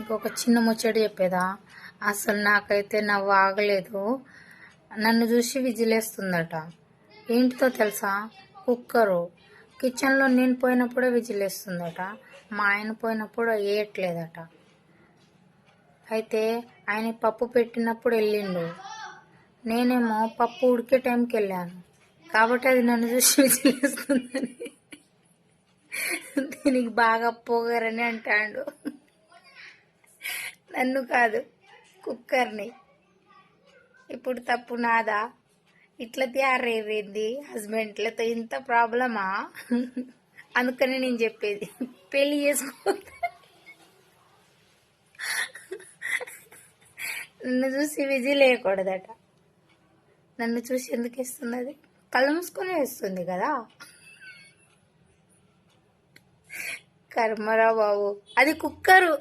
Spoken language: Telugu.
ఇంకొక చిన్న ముచ్చట చెప్పేదా. అసలు నాకైతే నవ్వు ఆగలేదు. నన్ను చూసి విజిలేస్తుందట. ఏంటితో తెలుసా? కుక్కరు. కిచెన్లో నేను పోయినప్పుడే విజిలేస్తుందట. మా ఆయన పోయినప్పుడు వేయట్లేదట. అయితే ఆయన పప్పు పెట్టినప్పుడు వెళ్ళిండు. నేనేమో పప్పు ఉడికే టైంకి వెళ్ళాను కాబట్టి అది నన్ను చూసి విజిలేస్తుందని దీనికి బాగా పోగారని అంటాడు. నన్ను కాదు, కుక్కర్ని. ఇప్పుడు తప్పు నాదా? ఇట్లా తయారైంది హస్బెండ్లతో, ఇంత ప్రాబ్లమా? అందుకని నేను చెప్పేది, పెళ్లి చేసుకో. నన్ను చూసి విజిల్ వేయకూడదట. నన్ను చూసి ఎందుకు వేస్తుంది? అది కళ్ళు మూసుకొని వేస్తుంది కదా. కర్మరా బాబు, అది కుక్కరు.